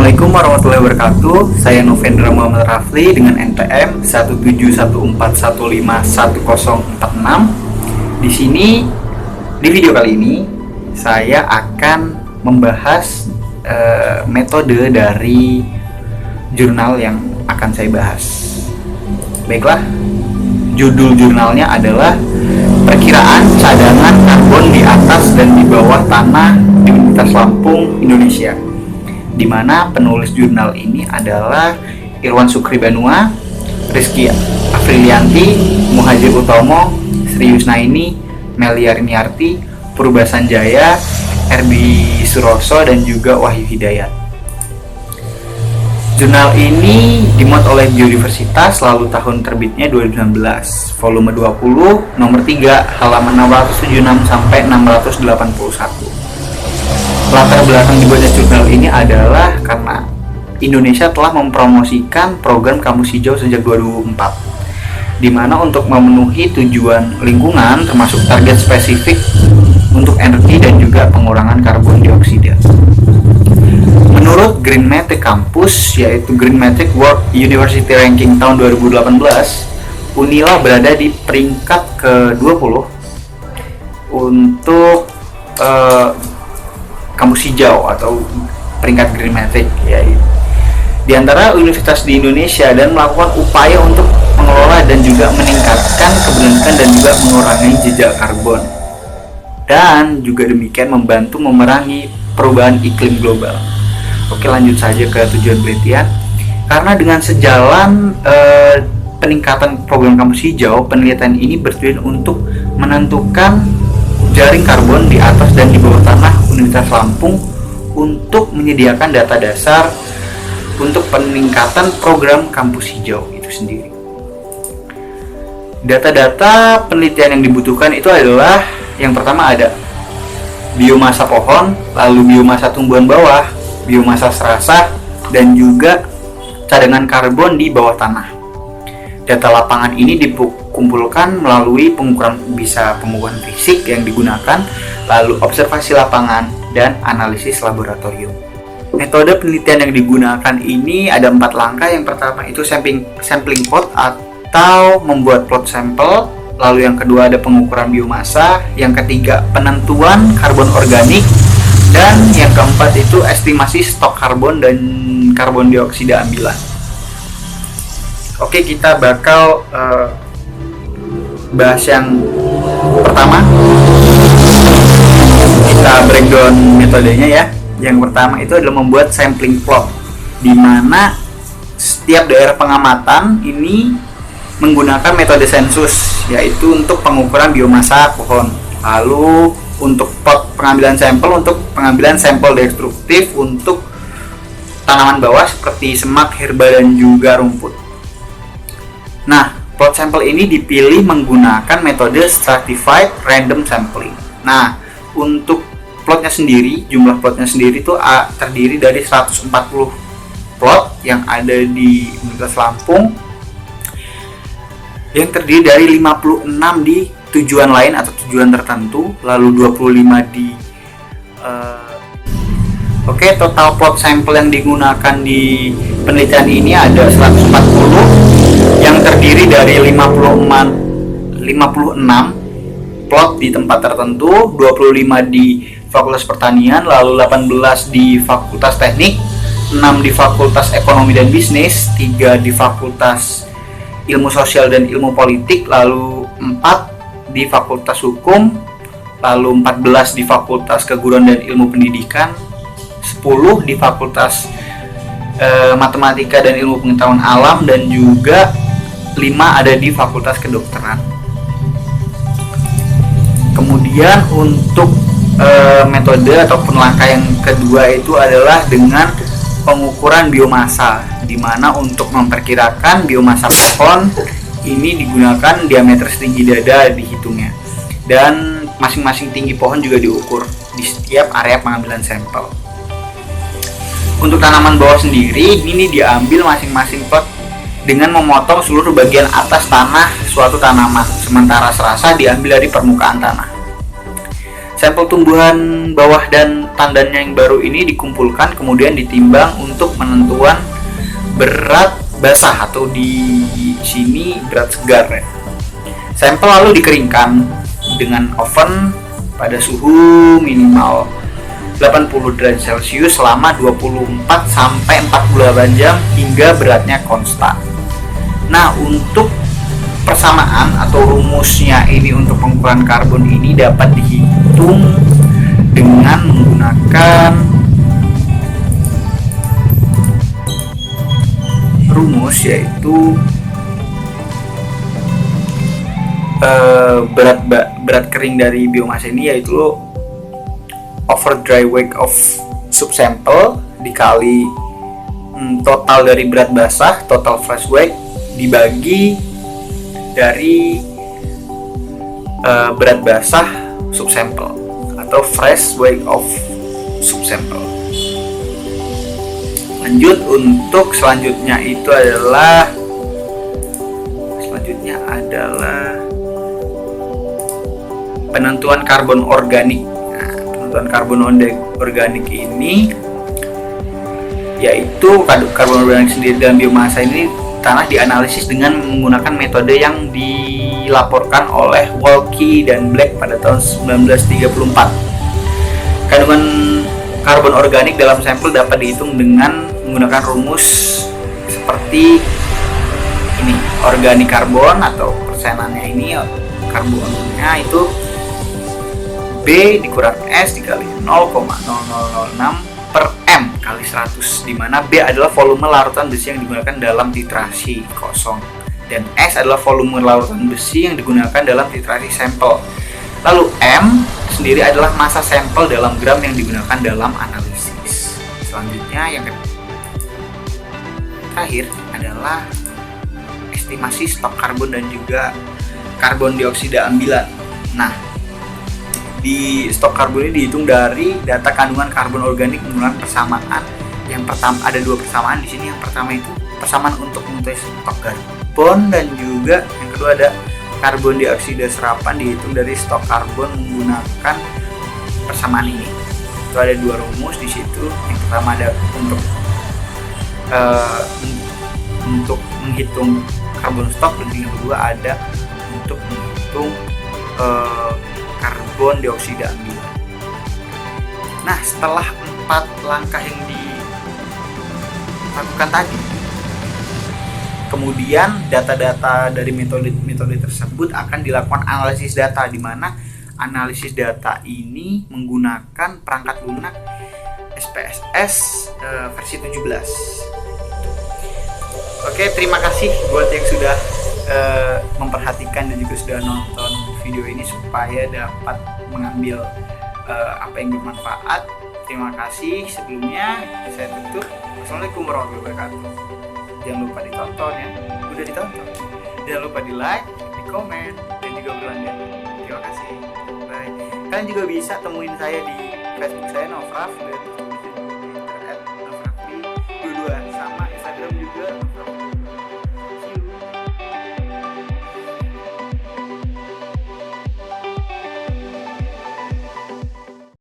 Assalamualaikum warahmatullahi wabarakatuh. Saya Novendra Muhammad Rafli dengan NPM 171410146. Di sini, di video kali ini, saya akan membahas metode dari jurnal yang akan saya bahas. Baiklah, judul jurnalnya adalah Perkiraan Cadangan Karbon di Atas dan di Bawah Tanah di Universitas Lampung, Indonesia, di mana penulis jurnal ini adalah Irwan Sukribanua, Rizky Afrilianti, Muhajir Utomo, Sri Yusnaini, Melia Riniarti, Purba Sanjaya, Erbi Suroso, dan juga Wahyu Hidayat. Jurnal ini dimuat oleh Biodiversitas, lalu tahun terbitnya 2019, volume 20, nomor 3, halaman 676 sampai 681. Latar belakang dibuatnya jurnal ini adalah karena Indonesia telah mempromosikan program Kampus Hijau sejak 2004, di mana untuk memenuhi tujuan lingkungan termasuk target spesifik untuk energi dan juga pengurangan karbon dioksida. Menurut Green Metric Campus, yaitu Green Metric World University Ranking tahun 2018, Unila berada di peringkat ke-20 untuk kampus hijau atau peringkat Green Metric, ya, di antara universitas di Indonesia, dan melakukan upaya untuk mengelola dan juga meningkatkan keberlangsungan dan juga mengurangi jejak karbon, dan juga demikian membantu memerangi perubahan iklim global. Oke, lanjut saja ke tujuan penelitian. Karena dengan sejalan peningkatan program kampus hijau, penelitian ini bertujuan untuk menentukan jaring karbon di atas dan di bawah tanah Universitas Lampung untuk menyediakan data dasar untuk peningkatan program kampus hijau itu sendiri. Data-data penelitian yang dibutuhkan itu adalah, yang pertama ada biomasa pohon, lalu biomasa tumbuhan bawah, biomasa serasa, dan juga cadangan karbon di bawah tanah. Data lapangan ini dikumpulkan melalui pengukuran fisik yang digunakan, lalu observasi lapangan, dan analisis laboratorium. Metode penelitian yang digunakan ini ada 4 langkah. Yang pertama itu sampling plot atau membuat plot sampel, lalu yang kedua ada pengukuran biomasa, yang ketiga penentuan karbon organik, dan yang keempat itu estimasi stok karbon dan karbon dioksida ambilan. Oke, kita bakal bahas yang pertama. Kita breakdown metodenya ya. Yang pertama itu adalah membuat sampling plot, di mana setiap daerah pengamatan ini menggunakan metode sensus, yaitu untuk pengukuran biomasa pohon. Lalu untuk plot pengambilan sampel destruktif untuk tanaman bawah seperti semak, herba, dan juga rumput. Nah, plot sampel ini dipilih menggunakan metode stratified random sampling. Nah, untuk plotnya sendiri, jumlah plotnya sendiri itu terdiri dari 140 plot yang ada di Universitas Lampung, yang terdiri dari 56 di tujuan lain atau tujuan tertentu, lalu 25 di total plot sampel yang digunakan di penelitian ini ada 140, yang terdiri dari 56 plot di tempat tertentu, 25 di Fakultas Pertanian, lalu 18 di Fakultas Teknik, 6 di Fakultas Ekonomi dan Bisnis, 3 di Fakultas Ilmu Sosial dan Ilmu Politik, lalu 4 di Fakultas Hukum, lalu 14 di Fakultas Keguruan dan Ilmu Pendidikan, 10 di Fakultas Matematika dan Ilmu Pengetahuan Alam, dan juga 5 ada di Fakultas Kedokteran. Kemudian untuk metode ataupun langkah yang kedua itu adalah dengan pengukuran biomasa, di mana untuk memperkirakan biomasa pohon ini digunakan diameter setinggi dada dihitungnya, dan masing-masing tinggi pohon juga diukur di setiap area pengambilan sampel. Untuk tanaman bawah sendiri, ini diambil masing-masing pot dengan memotong seluruh bagian atas tanah suatu tanaman, sementara serasa diambil dari permukaan tanah. Sampel tumbuhan bawah dan tandannya yang baru ini dikumpulkan kemudian ditimbang untuk penentuan berat basah atau di sini berat segar ya. Sampel lalu dikeringkan dengan oven pada suhu minimal 80 derajat Celcius selama 24 sampai 48 jam hingga beratnya konstan. Nah, untuk persamaan atau rumusnya ini untuk pengukuran karbon ini dapat dihitung dengan menggunakan rumus, yaitu berat kering dari biomasa ini yaitu over dry weight of subsample dikali total dari berat basah, total fresh weight, dibagi dari berat basah subsample atau fresh weight of subsample. Lanjut, untuk selanjutnya adalah penentuan karbon organik. Nah, penentuan karbon organik ini yaitu karbon organik sendiri dalam biomasa ini tanah dianalisis dengan menggunakan metode yang dilaporkan oleh Walke dan Black pada tahun 1934. Kandungan karbon organik dalam sampel dapat dihitung dengan menggunakan rumus seperti ini. Organik karbon atau persenannya ini, karbonnya itu B dikurang S dikali 0,0006 per M kali 100, di mana B adalah volume larutan besi yang digunakan dalam titrasi kosong dan S adalah volume larutan besi yang digunakan dalam titrasi sampel. Lalu M sendiri adalah massa sampel dalam gram yang digunakan dalam analisis. Selanjutnya yang terakhir adalah estimasi stok karbon dan juga karbon dioksida ambilan. Nah, di stok karbon ini dihitung dari data kandungan karbon organik menggunakan persamaan. Yang pertama ada dua persamaan di sini. Yang pertama itu persamaan untuk mengetahui stok karbon, dan juga yang kedua ada karbon dioksida serapan dihitung dari stok karbon menggunakan persamaan ini. Itu ada dua rumus di situ. Yang pertama ada untuk menghitung karbon stok, dan yang kedua ada untuk menghitung karbon dioksida ambilan. Nah, setelah 4 langkah yang dilakukan tadi, kemudian data-data dari metode tersebut akan dilakukan analisis data, di mana analisis data ini menggunakan perangkat lunak SPSS versi 17. Oke, terima kasih buat yang sudah memperhatikan dan juga sudah nonton video ini supaya dapat mengambil apa yang bermanfaat. Terima kasih. Sebelumnya saya tutup. Assalamualaikum warahmatullahi wabarakatuh. Jangan lupa ditonton ya. Udah ditonton. Jangan lupa di like, di komen, dan juga berlangganan. Terima kasih. Bye. Kalian juga bisa temuin saya di Facebook saya Nofraf.